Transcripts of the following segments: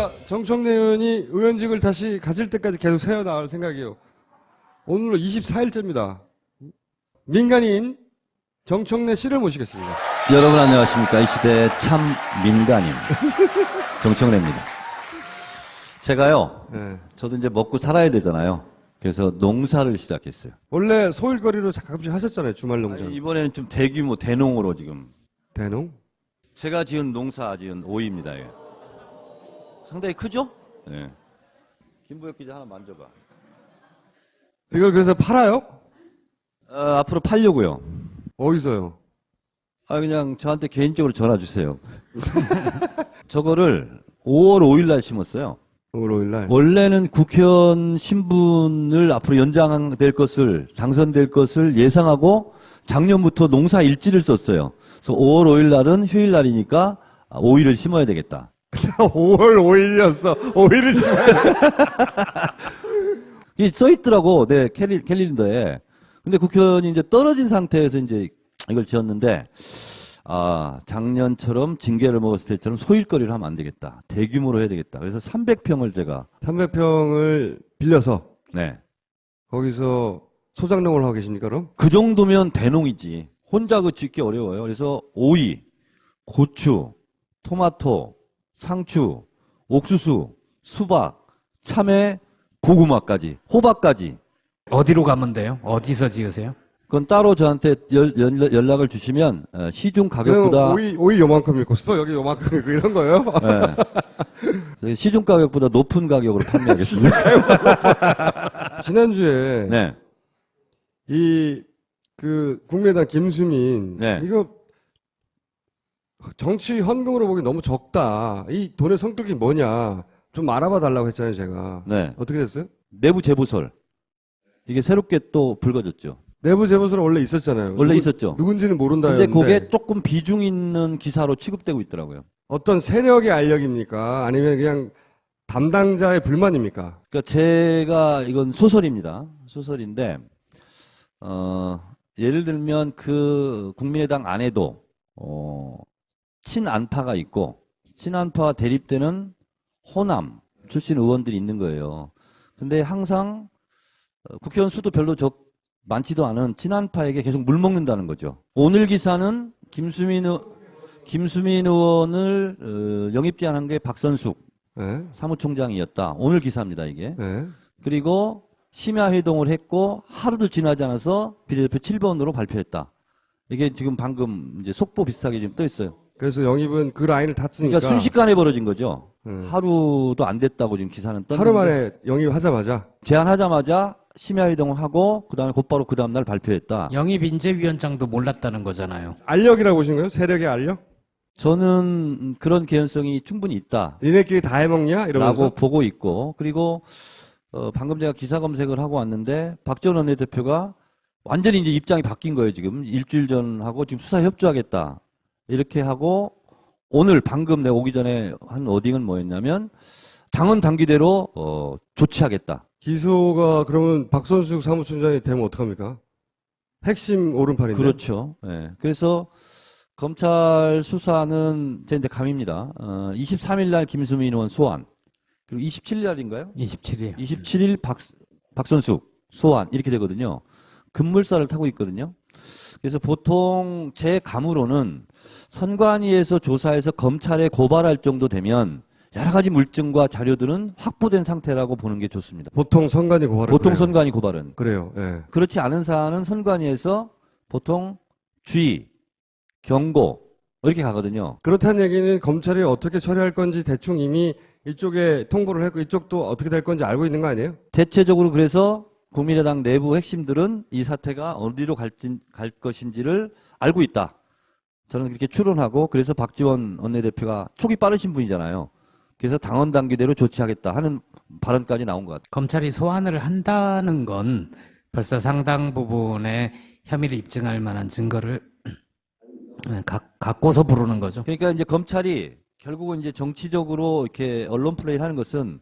제가 정청래 의원이 의원직을 다시 가질 때까지 계속 세워나갈 생각이에요. 오늘로 24일째입니다. 민간인 정청래 씨를 모시겠습니다. 여러분 안녕하십니까. 이 시대의 참 민간인 정청래입니다. 제가요, 네. 저도 이제 먹고 살아야 되잖아요. 그래서 농사를 시작했어요. 원래 소일거리로 가끔씩 하셨잖아요. 주말 농장. 이번에는 좀 대규모 대농으로 지금. 대농? 제가 지은 농사 지은 오이입니다. 예. 상당히 크죠? 네. 김부혁 기자 하나 만져봐. 이걸 그래서 팔아요? 앞으로 팔려고요. 어디서요? 그냥 저한테 개인적으로 전화 주세요. 저거를 5월 5일 날 심었어요. 5월 5일 날. 원래는 국회의원 신분을 앞으로 연장될 것을, 당선될 것을 예상하고 작년부터 농사 일지를 썼어요. 그래서 5월 5일 날은 휴일 날이니까 오이를 심어야 되겠다. 5월 5일이었어. 5일을 심어야 돼. 이게 써 있더라고, 내 캘린더에. 근데 국회의원이 이제 떨어진 상태에서 이제 이걸 지었는데, 작년처럼 징계를 먹었을 때처럼 소일거리를 하면 안 되겠다. 대규모로 해야 되겠다. 그래서 300평을 제가. 300평을 빌려서 네. 거기서 소장농을 하고 계십니까, 그럼? 그 정도면 대농이지. 혼자 그 짓기 어려워요. 그래서 오이, 고추, 토마토, 상추, 옥수수, 수박, 참외, 고구마까지, 호박까지. 어디로 가면 돼요? 어디서 지으세요? 그건 따로 저한테 연락을 주시면 시중 가격보다 오이 요만큼 있고 수박 여기 요만큼 있고 이런 거예요? 네. 시중 가격보다 높은 가격으로 판매하겠습니다. 지난주에 네. 국민의당 김수민 네. 이거 정치 헌금으로 보기 너무 적다. 이 돈의 성격이 뭐냐 좀 알아봐 달라고 했잖아요, 제가. 네. 어떻게 됐어요? 내부 재부설. 이게 새롭게 또 불거졌죠. 내부 재보서는 원래 있었잖아요. 원래 있었죠. 누군지는 모른다 근데 했는데 그게 조금 비중 있는 기사로 취급되고 있더라고요. 어떤 세력의 알력입니까? 아니면 그냥 담당자의 불만입니까? 그러니까 제가 이건 소설입니다. 소설인데 예를 들면 그 국민의당 안에도 친안파가 있고 친안파와 대립되는 호남 출신 의원들이 있는 거예요. 근데 항상 국회의원 수도 별로 많지도 않은 친안파에게 계속 물먹는다는 거죠. 오늘 기사는 김수민 의원을 영입 제안한 게 박선숙 네. 사무총장이었다. 오늘 기사입니다, 이게. 네. 그리고 심야 회동을 했고 하루도 지나지 않아서 비례대표 7번으로 발표했다. 이게 지금 방금 이제 속보 비슷하게 지금 떠 있어요. 그래서 영입은 그 라인을 탔으니까. 그러니까 순식간에 벌어진 거죠. 하루도 안 됐다고 지금 기사는 떴는데. 하루 만에 영입하자마자. 제안하자마자 심야 회동을 하고 그다음에 곧바로 그 다음 날 발표했다. 영입인재위원장도 몰랐다는 거잖아요. 알력이라고 보신 거예요? 세력의 알력? 저는 그런 개연성이 충분히 있다. 니네끼리 다 해먹냐? 이러면서. 라고 보고 있고, 그리고 방금 제가 기사 검색을 하고 왔는데 박지원 원내대표가 완전히 이제 입장이 바뀐 거예요. 지금 일주일 전하고 지금 수사 협조하겠다 이렇게 하고, 오늘 방금 내가 오기 전에 한 워딩은 뭐였냐면 당헌 당규대로 조치하겠다. 기소가 그러면 박선숙 사무총장이 되면 어떡합니까? 핵심 오른팔인데. 그렇죠. 예. 그래서 검찰 수사는 제 이제 감입니다. 23일 날 김수민 의원 소환, 그리고 27일 날인가요? 27일. 27일 박선숙 소환 이렇게 되거든요. 급물살을 타고 있거든요. 그래서 보통 제 감으로는 선관위에서 조사해서 검찰에 고발할 정도 되면 여러 가지 물증과 자료들은 확보된 상태라고 보는 게 좋습니다. 보통 선관위 고발은. 보통 그래요. 선관위 고발은. 그래요. 예. 그렇지 않은 사안은 선관위에서 보통 주의, 경고 이렇게 가거든요. 그렇다는 얘기는 검찰이 어떻게 처리할 건지 대충 이미 이쪽에 통보를 했고 이쪽도 어떻게 될 건지 알고 있는 거 아니에요? 대체적으로 그래서 국민의당 내부 핵심들은 이 사태가 어디로 갈 것인지를 알고 있다. 저는 그렇게 추론하고, 그래서 박지원 원내대표가 촉이 빠르신 분이잖아요. 그래서 당헌 당규대로 조치하겠다 하는 발언까지 나온 것 같아요. 검찰이 소환을 한다는 건 벌써 상당 부분의 혐의를 입증할 만한 증거를 갖고서 부르는 거죠. 그러니까 이제 검찰이 결국은 이제 정치적으로 이렇게 언론 플레이를 하는 것은,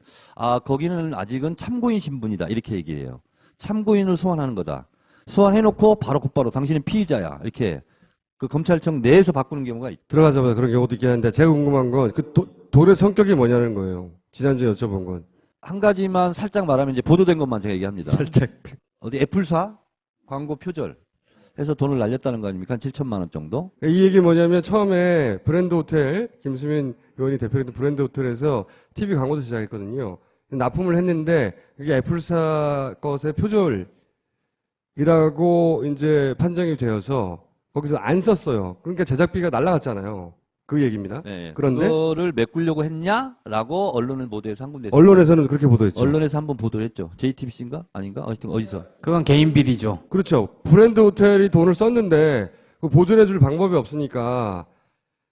거기는 아직은 참고인 신분이다 이렇게 얘기해요. 참고인을 소환하는 거다. 소환해놓고 바로 곧바로 당신은 피의자야 이렇게 그 검찰청 내에서 바꾸는 경우가 있죠. 들어가자마자 그런 경우도 있긴 한데 제가 궁금한 건 그 돌의 성격이 뭐냐는 거예요. 지난주에 여쭤본 건. 한 가지만 살짝 말하면 이제 보도된 것만 제가 얘기합니다. 살짝. 어디 애플사 광고 표절 해서 돈을 날렸다는 거 아닙니까? 한 7천만 원 정도? 이 얘기 뭐냐면 처음에 브랜드 호텔, 김수민 의원이 대표했던 브랜드 호텔에서 TV 광고도 시작했거든요. 납품을 했는데 그게 애플사 것의 표절이라고 이제 판정이 되어서 거기서 안 썼어요. 그러니까 제작비가 날라갔잖아요. 그 얘기입니다. 네. 그런데 그거를 메꾸려고 했냐라고 언론은 보도에서 한군데서 언론에서는 그렇게 보도했죠. 언론에서 한번 보도를 했죠. JTBC인가 아닌가? 하여튼 어디서? 그건 개인 비리죠. 그렇죠. 브랜드 호텔이 돈을 썼는데 그 보존해줄 방법이 없으니까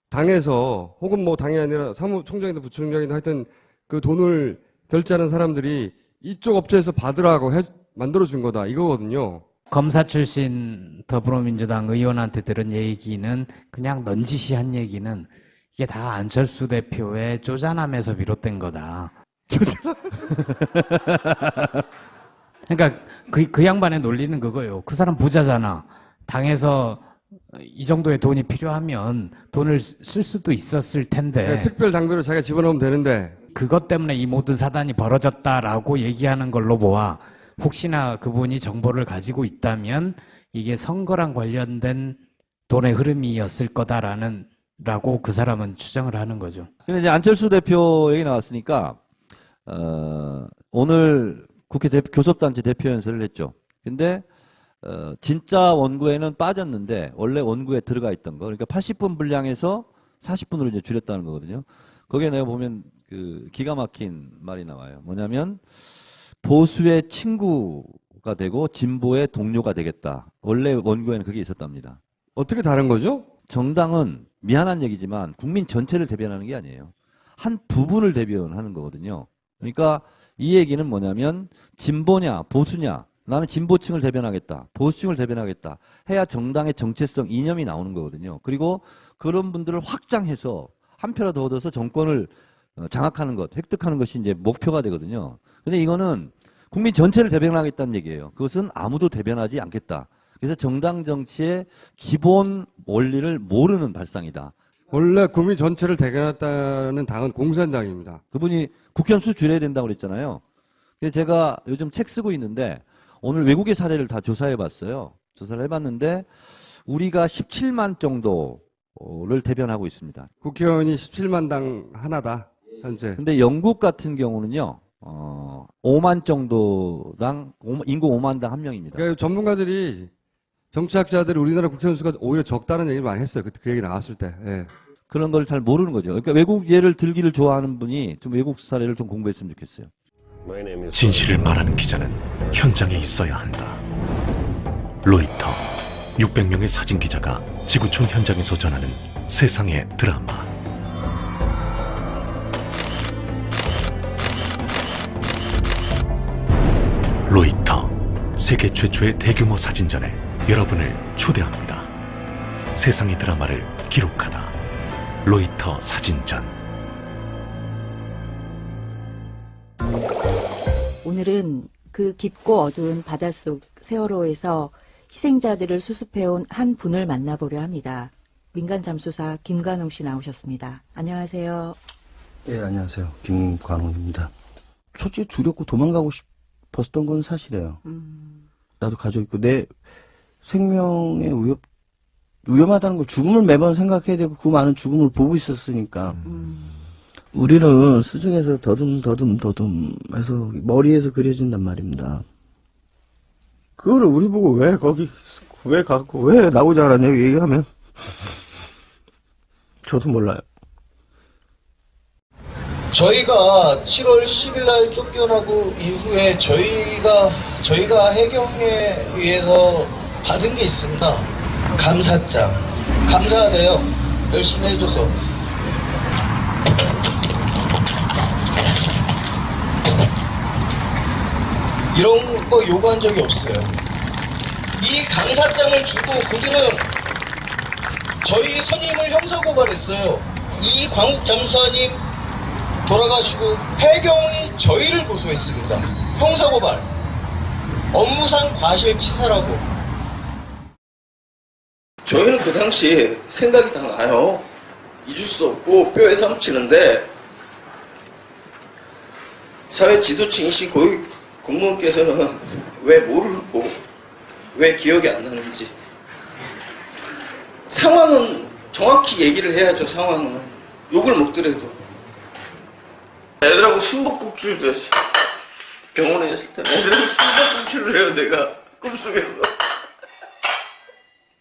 당에서 혹은 뭐 당이 아니라 사무총장이나 부총장이나 하여튼 그 돈을 결제하는 사람들이 이쪽 업체에서 받으라고 만들어준 거다 이거거든요. 검사 출신 더불어민주당 의원한테 들은 얘기는 그냥 넌지시한 얘기는 이게 다 안철수 대표의 쪼잔함에서 비롯된 거다. 그러니까 그 양반의 논리는 그거예요. 그 사람 부자잖아. 당에서 이 정도의 돈이 필요하면 돈을 쓸 수도 있었을 텐데 특별 당비로 자기가 집어넣으면 되는데 그것 때문에 이 모든 사단이 벌어졌다라고 얘기하는 걸로 보아 혹시나 그분이 정보를 가지고 있다면 이게 선거랑 관련된 돈의 흐름이었을 거다라는 라고 그 사람은 추정을 하는 거죠. 근데 이제 안철수 대표 얘기 나왔으니까 오늘 국회 교섭단체 대표 연설을 했죠. 근데 진짜 원구에는 빠졌는데 원래 원구에 들어가 있던 거 그러니까 80분 분량에서 40분으로 이제 줄였다는 거거든요. 거기에 내가 보면 그 기가 막힌 말이 나와요. 뭐냐면 보수의 친구가 되고 진보의 동료가 되겠다. 원래 원구에는 그게 있었답니다. 어떻게 다른 거죠? 정당은 미안한 얘기지만 국민 전체를 대변하는 게 아니에요. 한 부분을 대변하는 거거든요. 그러니까 이 얘기는 뭐냐면 진보냐 보수냐 나는 진보층을 대변하겠다. 보수층을 대변하겠다. 해야 정당의 정체성 이념이 나오는 거거든요. 그리고 그런 분들을 확장해서 한 표라도 얻어서 정권을 장악하는 것, 획득하는 것이 이제 목표가 되거든요. 근데 이거는 국민 전체를 대변하겠다는 얘기예요. 그것은 아무도 대변하지 않겠다. 그래서 정당 정치의 기본 원리를 모르는 발상이다. 원래 국민 전체를 대변했다는 당은 공산당입니다. 그분이 국회의원 수 줄여야 된다고 그랬잖아요. 그래서 제가 요즘 책 쓰고 있는데 오늘 외국의 사례를 다 조사해 봤어요. 조사를 해봤는데 우리가 17만 정도를 대변하고 있습니다. 국회의원이 17만 당 하나다 현재. 근데 영국 같은 경우는요. 5만 정도당 인구 5만당 한 명입니다. 그러니까 전문가들이 정치학자들이 우리나라 국회의원 수가 오히려 적다는 얘기를 많이 했어요. 그 얘기 나왔을 때. 예. 그런 걸 잘 모르는 거죠. 그러니까 외국 예를 들기를 좋아하는 분이 좀 외국 사례를 좀 공부했으면 좋겠어요. 진실을 말하는 기자는 현장에 있어야 한다. 로이터 600명의 사진 기자가 지구촌 현장에서 전하는 세상의 드라마. 로이터 세계 최초의 대규모 사진전에 여러분을 초대합니다. 세상의 드라마를 기록하다. 로이터 사진전. 오늘은 그 깊고 어두운 바닷속 세월호에서 희생자들을 수습해온 한 분을 만나보려 합니다. 민간 잠수사 김관홍 씨 나오셨습니다. 안녕하세요. 예, 안녕하세요. 김관홍입니다. 솔직히 두렵고 도망가고 싶었던 건 사실이에요. 나도 가족 있고 내 생명의 위험하다는 걸 죽음을 매번 생각해야 되고 그 많은 죽음을 보고 있었으니까 우리는 수중에서 더듬 해서 머리에서 그려진단 말입니다. 그거를 우리 보고 왜 거기 왜 갖고 왜 나오지 않았냐고 얘기하면 저도 몰라요. 저희가 7월 10일 날 쫓겨나고 이후에 저희가 해경에 의해서 받은 게 있습니다. 감사장. 감사하대요. 열심히 해줘서. 이런 거 요구한 적이 없어요. 이 감사장을 주고 그들은 저희 선임을 형사고발했어요. 이광욱 잠수사님 돌아가시고 해경이 저희를 고소했습니다. 형사고발. 업무상 과실치사라고. 저희는 그 당시 생각이 다 나요. 잊을 수 없고 뼈에 삼키는데 사회 지도층이신 고위 공무원께서는 왜 모르고 왜 기억이 안 나는지 상황은 정확히 얘기를 해야죠. 상황은 욕을 먹더라도 애들하고 숨바꼭질도 했어. 병원에 있을 때 애들하고 숨바꼭질을 해요. 내가 꿈속에서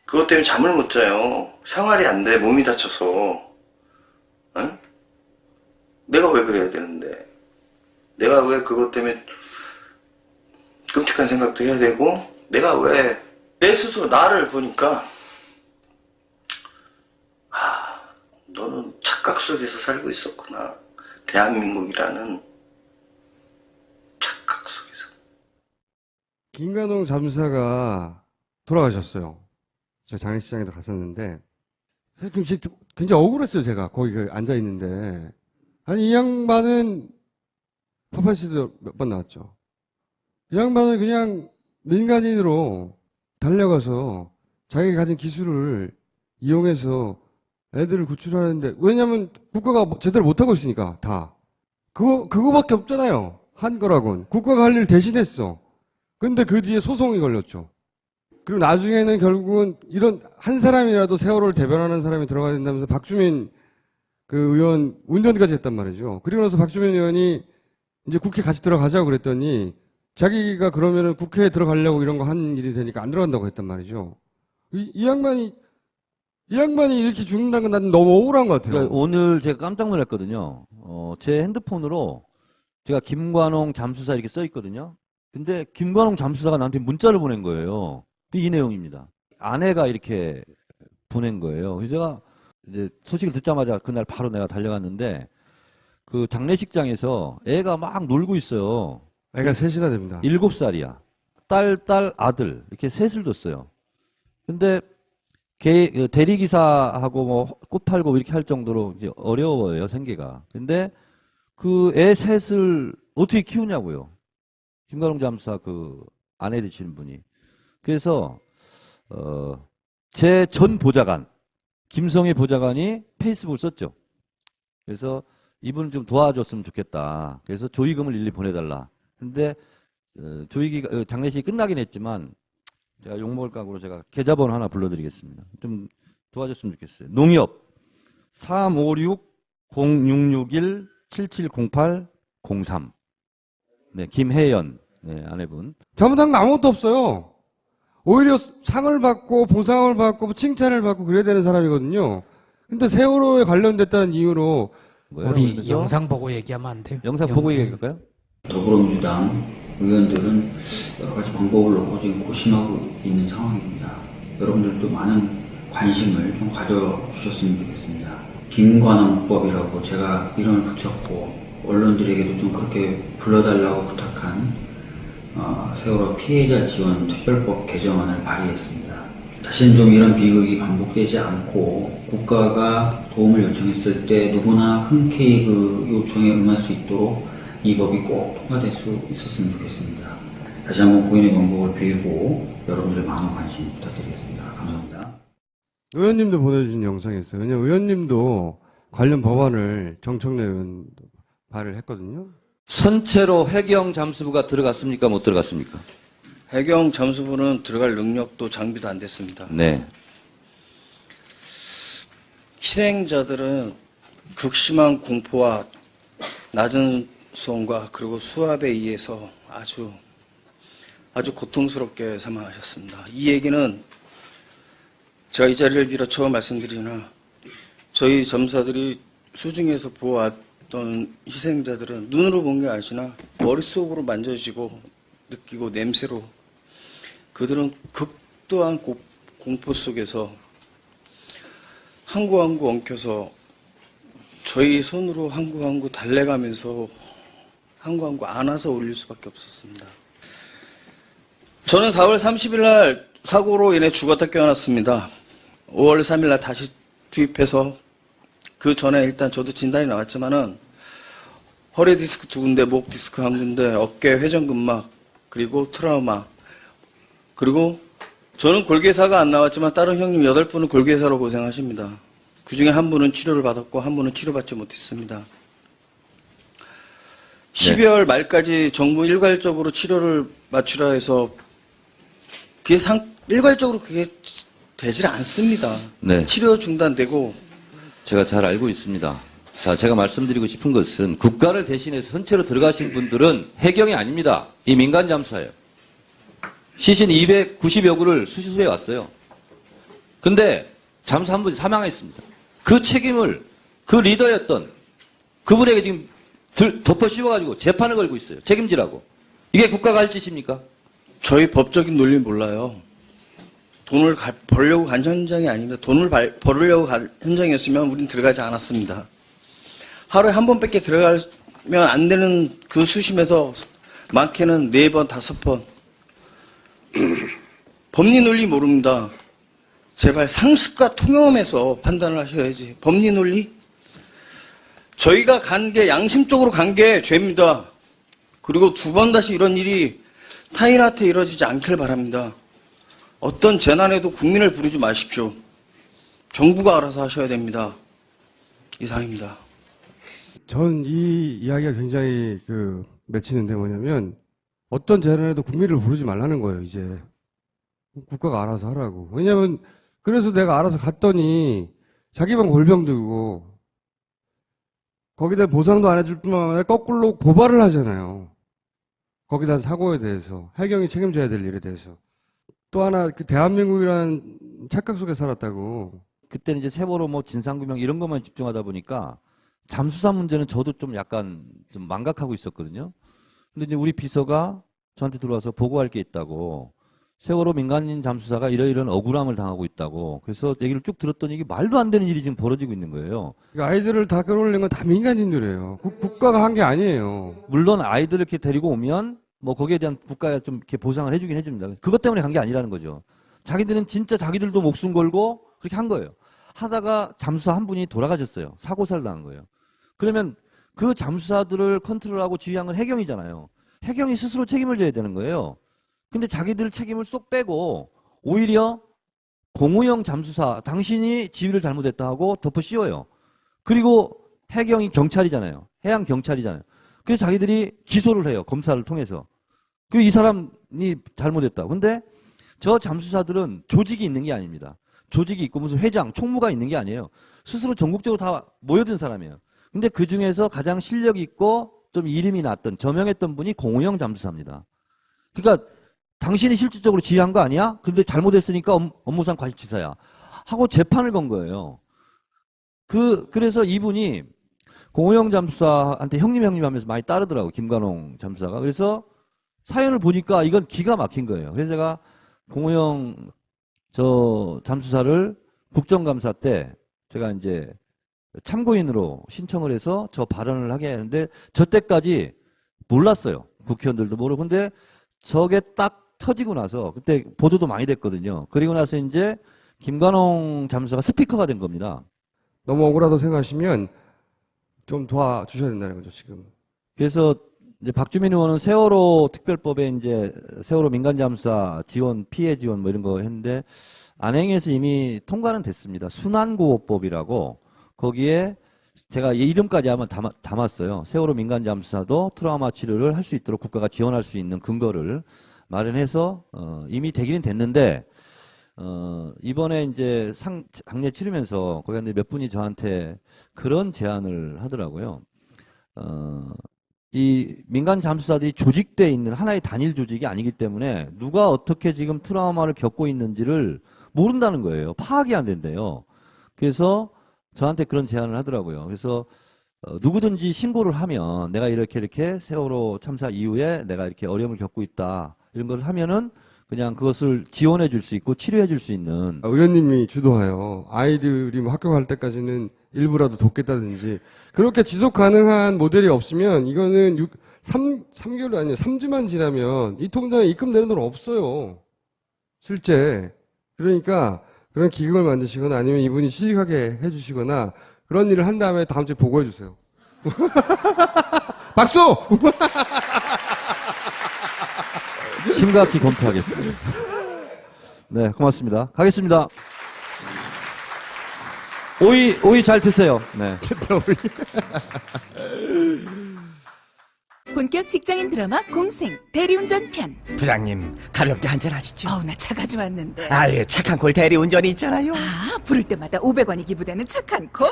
그것 때문에 잠을 못 자요. 생활이 안 돼. 몸이 다쳐서. 응? 내가 왜 그래야 되는데 내가 왜 그것 때문에 끔찍한 생각도 해야 되고 내가 왜 내 스스로 나를 보니까 너는 착각 속에서 살고 있었구나. 대한민국이라는 착각 속에서. 김관홍 잠수사가 돌아가셨어요. 제가 장례식장에도 갔었는데 사실 진짜 굉장히 억울했어요. 제가 거기 앉아 있는데 아니 이 양반은 파파시도 몇 번 나왔죠. 이 양반은 그냥 민간인으로 달려가서 자기가 가진 기술을 이용해서 애들을 구출하는데 왜냐면 국가가 제대로 못하고 있으니까 다 그거밖에 없잖아요. 한 거라곤 국가가 할 일 대신했어. 근데 그 뒤에 소송이 걸렸죠. 그리고 나중에는 결국은 이런 한 사람이라도 세월호를 대변하는 사람이 들어가야 된다면서 박주민 그 의원 운전까지 했단 말이죠. 그리고 나서 박주민 의원이 이제 국회 같이 들어가자고 그랬더니 자기가 그러면은 국회에 들어가려고 이런 거 한 일이 되니까 안 들어간다고 했단 말이죠. 이 양반이 이렇게 죽는다는 건 난 너무 억울한 것 같아요. 그러니까 오늘 제가 깜짝 놀랐거든요. 제 핸드폰으로 제가 김관홍 잠수사 이렇게 써 있거든요. 근데 김관홍 잠수사가 나한테 문자를 보낸 거예요. 이 내용입니다. 아내가 이렇게 보낸 거예요. 그래서 제가 이제 소식을 듣자마자 그날 바로 내가 달려갔는데 그 장례식장에서 애가 막 놀고 있어요. 애가 셋이나 됩니다. 7살이야. 딸, 아들 이렇게 셋을 뒀어요. 근데 대리기사하고 뭐 꽃 팔고 이렇게 할 정도로 이제 어려워요, 생계가. 근데 그 애 셋을 어떻게 키우냐고요. 김관홍 잠수사 그 아내 되시는 분이. 그래서 제 전 보좌관 김성애 보좌관이 페이스북을 썼죠. 그래서 이분을 좀 도와줬으면 좋겠다. 그래서 조의금을 일일이 보내달라. 근데 장례식이 끝나긴 했지만 제가 욕먹을 각오로 제가 계좌번호 하나 불러드리겠습니다. 좀 도와줬으면 좋겠어요. 농협 356-0661-7708-03 네, 김혜연 네, 아내분. 잘못한 거 아무것도 없어요. 오히려 상을 받고 보상을 받고 칭찬을 받고 그래야 되는 사람이거든요. 근데 세월호에 관련됐다는 이유로 뭐예요? 우리 그래서 영상 보고 얘기하면 안 돼요? 영상 보고 얘기할까요? 더불어민주당 의원들은 여러 가지 방법을 놓고 지금 고심하고 있는 상황입니다. 여러분들도 많은 관심을 좀 가져주셨으면 좋겠습니다. 김관홍법이라고 제가 이름을 붙였고 언론들에게도 좀 그렇게 불러달라고 부탁한 세월호 피해자 지원 특별법 개정안을 발의했습니다. 다시는 좀 이런 비극이 반복되지 않고 국가가 도움을 요청했을 때 누구나 흔쾌히 그 요청에 응할 수 있도록 이 법이 꼭 통과될 수 있었으면 좋겠습니다. 다시 한번 고인의 명복을 빌고 여러분들의 많은 관심 부탁드리겠습니다. 감사합니다. 의원님도 보내주신 영상이 있어요. 왜냐면 의원님도 관련 법안을 정청래 의원 발의를 했거든요. 선체로 해경 잠수부가 들어갔습니까? 못 들어갔습니까? 해경 잠수부는 들어갈 능력도 장비도 안 됐습니다. 네. 희생자들은 극심한 공포와 낮은 수온과 그리고 수압에 의해서 아주 고통스럽게 사망하셨습니다. 이 얘기는 제가 이 자리를 빌어 처음 말씀드리나 저희 점사들이 수중에서 보아왔던 희생자들은 눈으로 본 게 아니라 머릿속으로 만져지고 느끼고 냄새로 그들은 극도한 공포 속에서 한 구 한 구 엉켜서 저희 손으로 한 구 한 구 달래가면서 한 구 한 구 안아서 올릴 수밖에 없었습니다. 저는 4월 30일 날 사고로 인해 죽었다 깨어났습니다. 5월 3일 날 다시 투입해서 그 전에 일단 저도 진단이 나왔지만은 허리 디스크 2군데, 목 디스크 1군데, 어깨 회전근막, 그리고 트라우마, 그리고 저는 골괴사가 안 나왔지만 다른 형님 8분은 골괴사로 고생하십니다. 그 중에 한 분은 치료를 받았고 한 분은 치료받지 못했습니다. 12월 말까지 정부 일괄적으로 치료를 맞추라 해서 그게 일괄적으로 그게 되질 않습니다. 네. 치료 중단되고 제가 잘 알고 있습니다. 자, 제가 말씀드리고 싶은 것은 국가를 대신해서 선체로 들어가신 분들은 해경이 아닙니다. 이 민간 잠수사예요. 시신 290여 구를 수시소에 왔어요. 근데 잠수 한 분이 사망했습니다. 그 책임을 그 리더였던 그분에게 지금 덮어 씌워가지고 재판을 걸고 있어요. 책임지라고. 이게 국가가 할 짓입니까? 저희 법적인 논리 몰라요. 돈을 벌려고 간 현장이 아닙니다. 돈을 벌려고 간 현장이었으면 우린 들어가지 않았습니다. 하루에 한 번밖에 들어가면 안 되는 그 수심에서 많게는 4번, 5번. 법리 논리 모릅니다. 제발 상식과 통념에서 판단을 하셔야지. 법리 논리? 저희가 간 게 양심적으로 간 게 죄입니다. 그리고 2번 다시 이런 일이 타인한테 이뤄지지 않길 바랍니다. 어떤 재난에도 국민을 부르지 마십시오. 정부가 알아서 하셔야 됩니다. 이상입니다. 전 이 이야기가 굉장히 맺히는데 뭐냐면 어떤 재난에도 국민을 부르지 말라는 거예요, 이제. 국가가 알아서 하라고. 왜냐면 그래서 내가 알아서 갔더니 자기만 골병 들고 거기다 보상도 안 해줄 뿐만 아니라 거꾸로 고발을 하잖아요. 거기다 사고에 대해서. 해경이 책임져야 될 일에 대해서. 또 하나 대한민국이라는 착각 속에 살았다고. 그때는 이제 세월호 뭐 진상규명 이런 것만 집중하다 보니까 잠수사 문제는 저도 좀 약간 좀 망각하고 있었거든요. 근데 이제 우리 비서가 저한테 들어와서 보고할 게 있다고. 세월호 민간인 잠수사가 이러이러한 억울함을 당하고 있다고. 그래서 얘기를 쭉 들었더니 이게 말도 안 되는 일이 지금 벌어지고 있는 거예요. 아이들을 다 끌어올린 건 다 민간인들이에요. 국가가 한 게 아니에요. 물론 아이들을 이렇게 데리고 오면 뭐 거기에 대한 국가가 좀 이렇게 보상을 해주긴 해줍니다. 그것 때문에 간 게 아니라는 거죠. 자기들은 진짜 자기들도 목숨 걸고 그렇게 한 거예요. 하다가 잠수사 한 분이 돌아가셨어요. 사고사를 당한 거예요. 그러면 그 잠수사들을 컨트롤하고 지휘한 건 해경이잖아요. 해경이 스스로 책임을 져야 되는 거예요. 근데 자기들 책임을 쏙 빼고 오히려 공우형 잠수사 당신이 지휘를 잘못했다 하고 덮어 씌워요. 그리고 해경이 경찰이잖아요. 해양 경찰이잖아요. 그래서 자기들이 기소를 해요. 검사를 통해서. 그리고 이 사람이 잘못했다. 근데 저 잠수사들은 조직이 있는 게 아닙니다. 조직이 있고 무슨 회장, 총무가 있는 게 아니에요. 스스로 전국적으로 다 모여든 사람이에요. 근데 그 중에서 가장 실력 있고 좀 이름이 났던 저명했던 분이 공우형 잠수사입니다. 그러니까 당신이 실질적으로 지휘한 거 아니야? 근데 잘못했으니까 업무상 과실치사야. 하고 재판을 건 거예요. 그래서 이분이 공우형 잠수사한테 형님 하면서 많이 따르더라고, 김관홍 잠수사가. 그래서 사연을 보니까 이건 기가 막힌 거예요. 그래서 제가 공우형 잠수사를 국정감사 때 제가 이제 참고인으로 신청을 해서 저 발언을 하게 하는데 저 때까지 몰랐어요. 국회의원들도 모르고. 근데 저게 딱 터지고 나서 그때 보도도 많이 됐거든요. 그리고 나서 이제 김관홍 잠수사가 스피커가 된 겁니다. 너무 억울하다고 생각하시면 좀 도와주셔야 된다는 거죠, 지금. 그래서 이제 박주민 의원은 세월호 특별법에 이제 세월호 민간 잠수사 지원, 피해 지원 뭐 이런 거 했는데 안행에서 이미 통과는 됐습니다. 순환구호법이라고 거기에 제가 이름까지 한번 담았어요. 세월호 민간 잠수사도 트라우마 치료를 할 수 있도록 국가가 지원할 수 있는 근거를 마련해서 이미 되기는 됐는데 이번에 이제 장례 치르면서 거기 몇 분이 저한테 그런 제안을 하더라고요. 이 민간 잠수사들이 조직돼 있는 하나의 단일 조직이 아니기 때문에 누가 어떻게 지금 트라우마를 겪고 있는지를 모른다는 거예요. 파악이 안 된대요. 그래서 저한테 그런 제안을 하더라고요. 그래서 누구든지 신고를 하면 내가 이렇게 세월호 참사 이후에 내가 이렇게 어려움을 겪고 있다. 이런 걸 하면은 그냥 그것을 지원해 줄 수 있고 치료해 줄 수 있는. 의원님이 주도하여 아이들이 뭐 학교 갈 때까지는 일부라도 돕겠다든지 그렇게 지속 가능한 모델이 없으면 이거는 3개월도 아니에요. 3주만 지나면 이 통장에 입금되는 돈 없어요. 실제. 그러니까 그런 기금을 만드시거나 아니면 이분이 취직하게 해주시거나 그런 일을 한 다음에 다음 주에 보고해 주세요. 박수! 심각히 검토하겠습니다. 네, 고맙습니다. 가겠습니다. 오이 잘 드세요. 네. 본격 직장인 드라마 공생 대리운전 편. 부장님, 가볍게 한잔 하시죠. 나 차 가져왔는데. 아예 착한 콜 대리운전이 있잖아요. 부를 때마다 500원이 기부되는 착한 콜.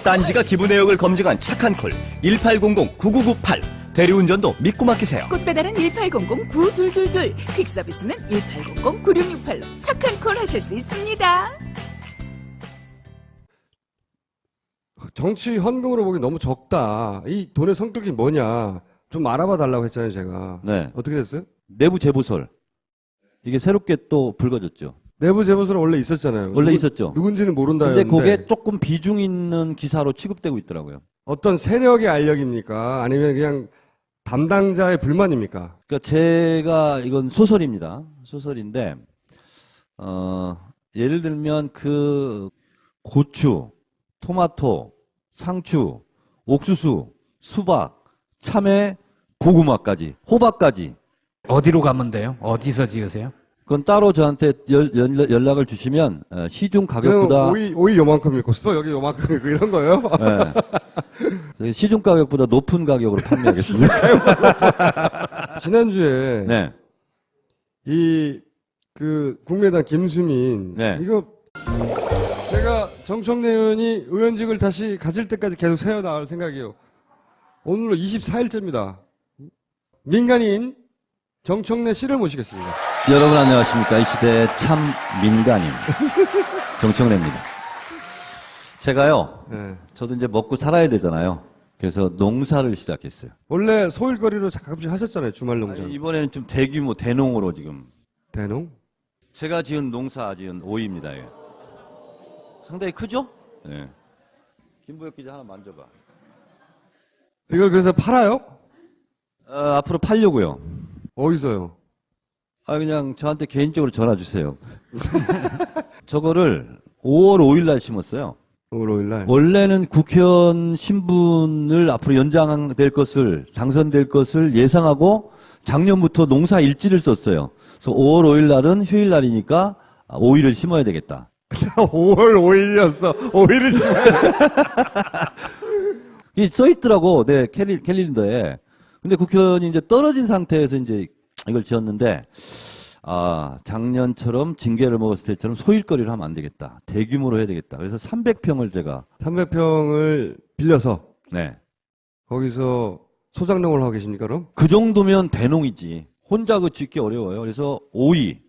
딴지가 기부 내역을 검증한 착한 콜 1800-9998. 대리운전도 믿고 맡기세요. 꽃배달은 1800-9222. 퀵서비스는 1800-9668로 착한 콜 하실 수 있습니다. 정치 헌금으로 보기 너무 적다. 이 돈의 성격이 뭐냐. 좀 알아봐 달라고 했잖아요, 제가. 네. 어떻게 됐어요? 내부 재보설. 이게 새롭게 또 불거졌죠. 내부 재보설은 원래 있었잖아요. 원래 있었죠. 누군지는 모른다 근데 했는데 그게 조금 비중 있는 기사로 취급되고 있더라고요. 어떤 세력의 알력입니까? 아니면 그냥 담당자의 불만입니까? 그러니까 제가 이건 소설입니다. 소설인데 예를 들면 그 고추, 토마토, 상추, 옥수수, 수박, 참외, 고구마까지, 호박까지. 어디로 가면 돼요? 어디서 지으세요? 그건 따로 저한테 연락을 주시면 시중 가격보다 오이 요만큼 있고 수박 여기 요만큼 있고 이런 거예요? 네. 시중 가격보다 높은 가격으로 판매하겠습니다. 지난주에 네. 그 국민의당 김수민 네. 이거 제가 정청래 의원이 의원직을 다시 가질 때까지 계속 세워나갈 생각이에요. 오늘로 24일째입니다. 민간인 정청래 씨를 모시겠습니다. 여러분 안녕하십니까. 이 시대의 참 민간인 정청래입니다. 제가요. 네. 저도 이제 먹고 살아야 되잖아요. 그래서 농사를 시작했어요. 원래 소일거리로 가끔씩 하셨잖아요. 주말 농장. 이번에는 좀 대규모 대농으로 지금. 대농? 제가 지은 오이입니다. 이게. 상당히 크죠? 네. 김보혁 기자 하나 만져봐. 이걸 그래서 팔아요? 앞으로 팔려고요. 어디서요? 그냥 저한테 개인적으로 전화 주세요. 저거를 5월 5일 날 심었어요. 5월 5일 날. 원래는 국회의원 신분을 앞으로 연장될 것을, 당선될 것을 예상하고 작년부터 농사 일지를 썼어요. 그래서 5월 5일 날은 휴일 날이니까 오이를 심어야 되겠다. 5월 5일이었어. 5일을 심어야 이게 써 있더라고, 네, 캘린더에. 근데 국회의원이 이제 떨어진 상태에서 이제 이걸 지었는데, 작년처럼 징계를 먹었을 때처럼 소일거리를 하면 안 되겠다. 대규모로 해야 되겠다. 그래서 300평을 제가. 300평을 빌려서. 네. 거기서 소장농을 하고 계십니까, 그럼? 그 정도면 대농이지. 혼자 그 짓기 어려워요. 그래서 오이,